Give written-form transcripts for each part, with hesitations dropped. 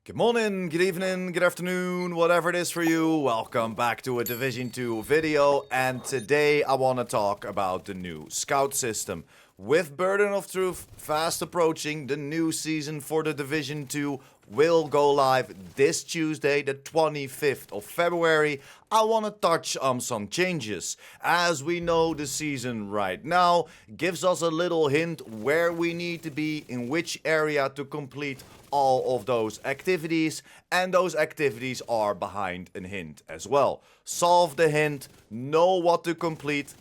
Good morning, good evening, good afternoon, whatever it is for you. Welcome back to a Division 2 video, and today I want to talk about the new scout system. With Burden of Truth fast approaching, the new season for the Division 2 will go live this Tuesday, the 25th of February. I want to touch on some changes. As we know, the season right now gives us a little hint where we need to be, in which area to complete all of those activities, and those activities are behind a hint as well. Solve the hint, know what to complete,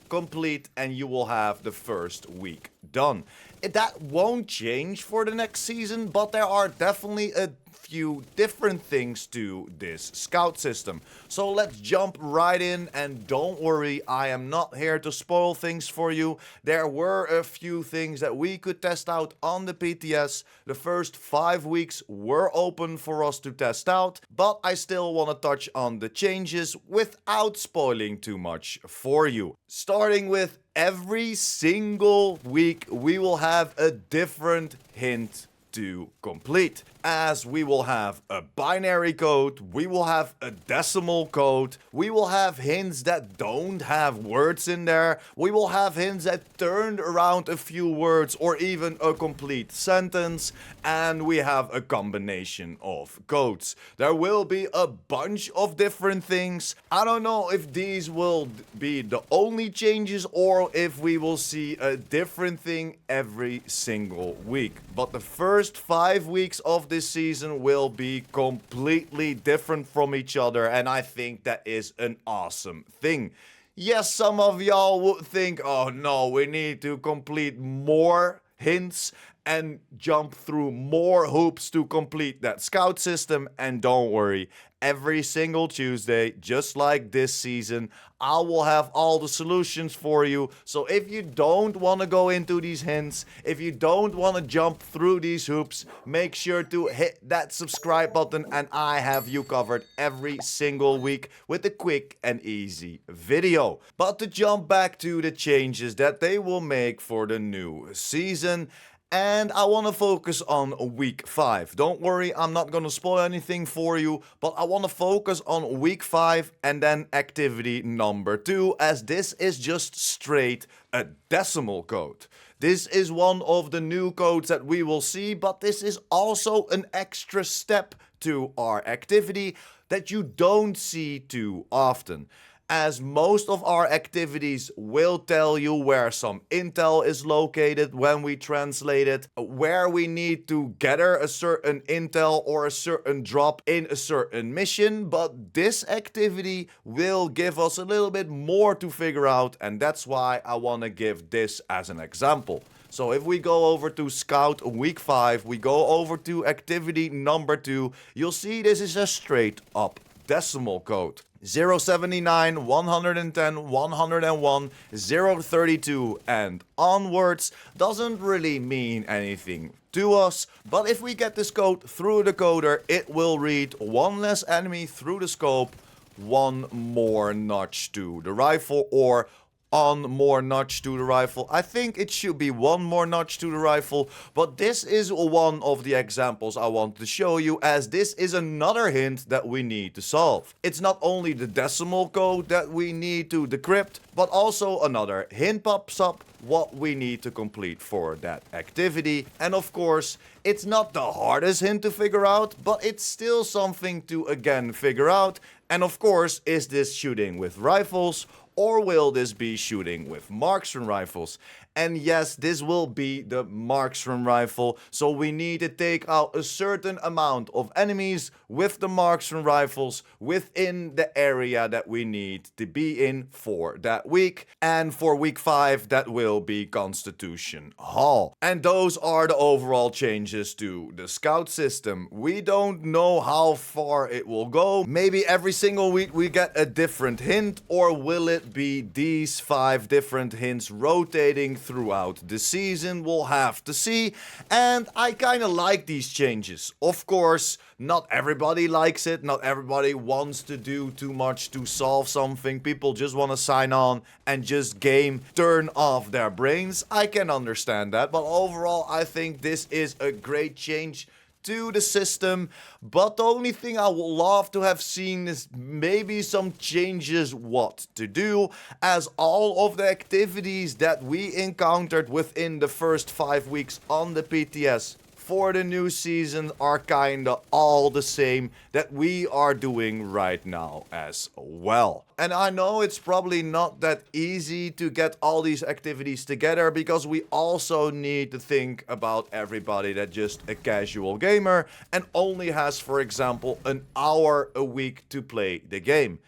and you will have the first week done. That won't change for the next season, but there are definitely a few different things to this scout system. So let's jump right in, and don't worry, I am not here to spoil things for you. There were a few things that we could test out on the PTS. The first 5 weeks were open for us to test out, but I still want to touch on the changes without spoiling too much for you. Starting with every single week, we will have a different hint to complete, as we will have a binary code, we will have a decimal code, we will have hints that don't have words in there, we will have hints that turned around a few words or even a complete sentence, and we have a combination of codes. There will be a bunch of different things. I don't know if these will be the only changes or if we will see a different thing every single week, but the first 5 weeks of this season will be completely different from each other, and I think that is an awesome thing. Yes, some of y'all would think, oh no, we need to complete more hints and jump through more hoops to complete that scout system, and don't worry, every single Tuesday, just like this season, I will have all the solutions for you. So if you don't want to go into these hints, if you don't want to jump through these hoops, make sure to hit that subscribe button, and I have you covered every single week with a quick and easy video. But to jump back to the changes that they will make for the new season, and I want to focus on week 5. Don't worry, I'm not going to spoil anything for you, but I want to focus on week 5 and then activity number 2, as this is just straight a decimal code. This is one of the new codes that we will see, but this is also an extra step to our activity that you don't see too often, as most of our activities will tell you where some intel is located when we translate it, where we need to gather a certain intel or a certain drop in a certain mission, but this activity will give us a little bit more to figure out, and that's why I want to give this as an example. So if we go over to Scout week 5, we go over to activity number 2, you'll see this is a straight up decimal code. 079, 110, 101, 032 and onwards doesn't really mean anything to us, but if we get this code through the coder, it will read one less enemy through the scope, one more notch to the rifle, or on more notch to the rifle. I think it should be one more notch to the rifle, but this is one of the examples I want to show you, as this is another hint that we need to solve. It's not only the decimal code that we need to decrypt, but also another hint pops up what we need to complete for that activity. And of course, it's not the hardest hint to figure out, but it's still something to again figure out. And of course, is this shooting with rifles, or will this be shooting with marksman rifles? And yes, this will be the marksman rifle, so we need to take out a certain amount of enemies with the marksman rifles within the area that we need to be in for that week. And for week 5, that will be Constitution Hall. And those are the overall changes to the scout system. We don't know how far it will go. Maybe every single week we get a different hint, or will it be these 5 different hints rotating throughout the season? We'll have to see. And I kind of like these changes. Of course, not everybody likes it. Not everybody wants to do too much to solve something. People just want to sign on and just game, turn off their brains. I can understand that. But overall, I think this is a great change to the system, but the only thing I would love to have seen is maybe some changes what to do, as all of the activities that we encountered within the first 5 weeks on the PTS for the new season are kinda all the same that we are doing right now as well. And I know it's probably not that easy to get all these activities together, because we also need to think about everybody that's just a casual gamer and only has, for example, an hour a week to play the game.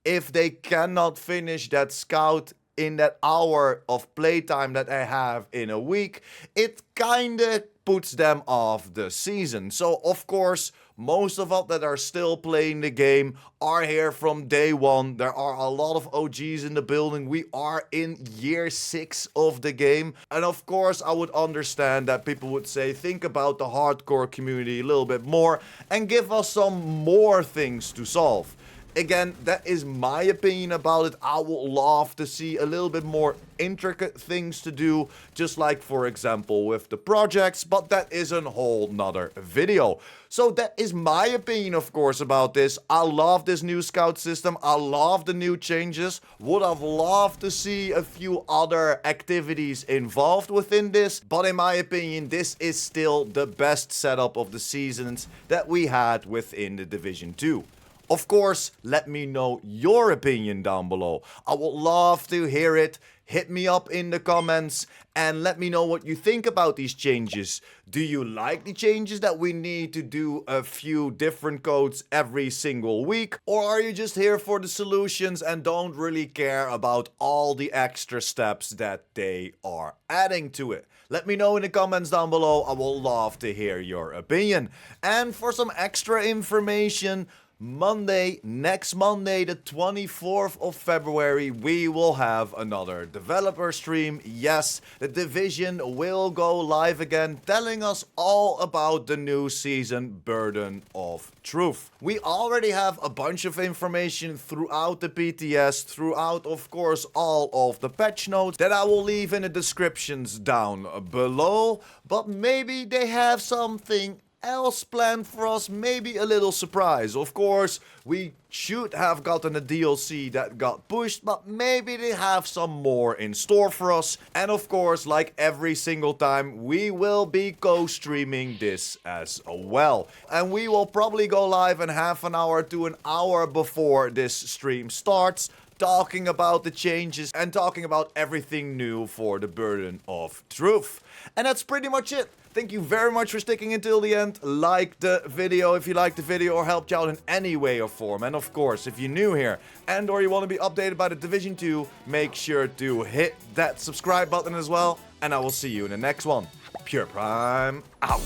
If they cannot finish that scout in that hour of playtime that I have in a week, it kinda puts them off the season. So of course, most of us that are still playing the game are here from day one. There are a lot of OGs in the building. We are in year 6 of the game. And of course, I would understand that people would say, think about the hardcore community a little bit more and give us some more things to solve. Again, that is my opinion about it. I would love to see a little bit more intricate things to do, just like, for example, with the projects, but that is a whole nother video. So that is my opinion, of course, about this. I love this new scout system. I love the new changes. Would have loved to see a few other activities involved within this, but in my opinion, this is still the best setup of the seasons that we had within the Division 2. Of course, let me know your opinion down below. I would love to hear it. Hit me up in the comments and let me know what you think about these changes. Do you like the changes that we need to do a few different codes every single week? Or are you just here for the solutions and don't really care about all the extra steps that they are adding to it? Let me know in the comments down below. I would love to hear your opinion. And for some extra information, next Monday, the 24th of February, we will have another developer stream. Yes, the Division will go live again, telling us all about the new season, Burden of Truth. We already have a bunch of information throughout the PTS, throughout, of course, all of the patch notes that I will leave in the descriptions down below, but maybe they have something else planned for us, maybe a little surprise. Of course, we should have gotten a DLC that got pushed, but maybe they have some more in store for us. And of course, like every single time, we will be co-streaming this as well. And we will probably go live in half an hour to an hour before this stream starts, talking about the changes and talking about everything new for the Burden of Truth. And that's pretty much it. Thank you very much for sticking until the end. Like the video if you liked the video or helped you out in any way or form. And of course, if you're new here and or you want to be updated by the Division 2, make sure to hit that subscribe button as well. And I will see you in the next one. Pure Prime out.